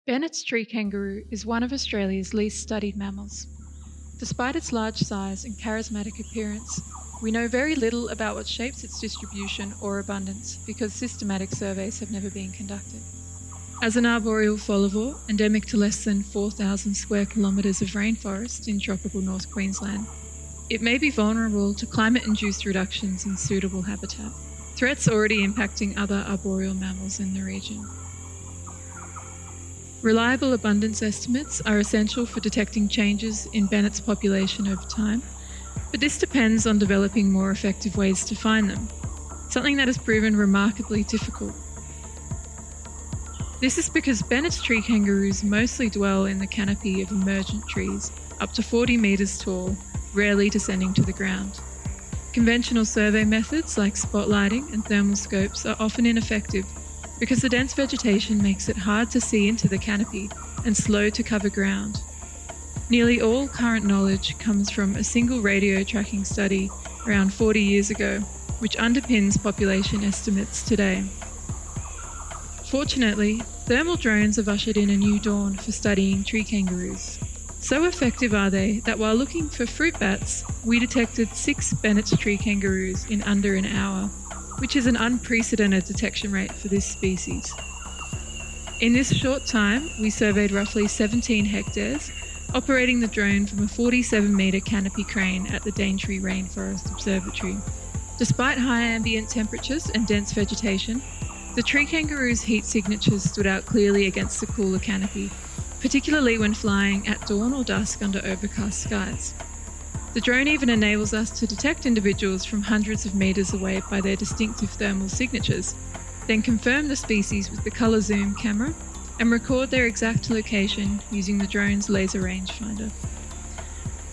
Bennett's tree kangaroo is one of Australia's least studied mammals. Despite its large size and charismatic appearance, we know very little about what shapes its distribution or abundance because systematic surveys have never been conducted. As an arboreal folivore, endemic to less than 4,000 square kilometres of rainforest in tropical North Queensland, it may be vulnerable to climate-induced reductions in suitable habitat, threats already impacting other arboreal mammals in the region. Reliable abundance estimates are essential for detecting changes in Bennett's population over time, but this depends on developing more effective ways to find them, something that has proven remarkably difficult. This is because Bennett's tree kangaroos mostly dwell in the canopy of emergent trees, up to 40 metres tall, rarely descending to the ground. Conventional survey methods like spotlighting and thermal scopes are often ineffective because the dense vegetation makes it hard to see into the canopy and slow to cover ground. Nearly all current knowledge comes from a single radio tracking study around 40 years ago, which underpins population estimates today. Fortunately, thermal drones have ushered in a new dawn for studying tree kangaroos. So effective are they that while looking for fruit bats, we detected 6 Bennett's tree kangaroos in under an hour, which is an unprecedented detection rate for this species. In this short time, we surveyed roughly 17 hectares, operating the drone from a 47-metre canopy crane at the Daintree Rainforest Observatory. Despite high ambient temperatures and dense vegetation, the tree kangaroo's heat signatures stood out clearly against the cooler canopy, particularly when flying at dawn or dusk under overcast skies. The drone even enables us to detect individuals from hundreds of metres away by their distinctive thermal signatures, then confirm the species with the colour zoom camera and record their exact location using the drone's laser rangefinder.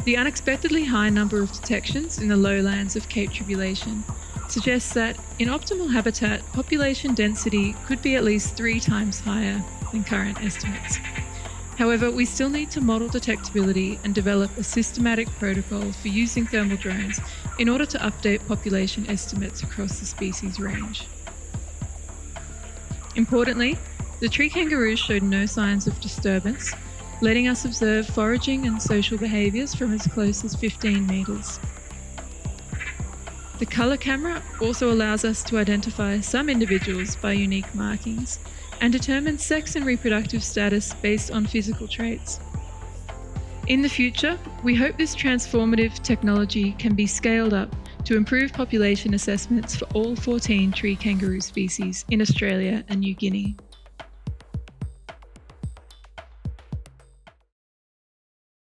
The unexpectedly high number of detections in the lowlands of Cape Tribulation suggests that, in optimal habitat, population density could be at least 3 times higher than current estimates. However, we still need to model detectability and develop a systematic protocol for using thermal drones in order to update population estimates across the species range. Importantly, the tree kangaroos showed no signs of disturbance, letting us observe foraging and social behaviours from as close as 15 metres. The colour camera also allows us to identify some individuals by unique markings and determine sex and reproductive status based on physical traits. In the future, we hope this transformative technology can be scaled up to improve population assessments for all 14 tree kangaroo species in Australia and New Guinea.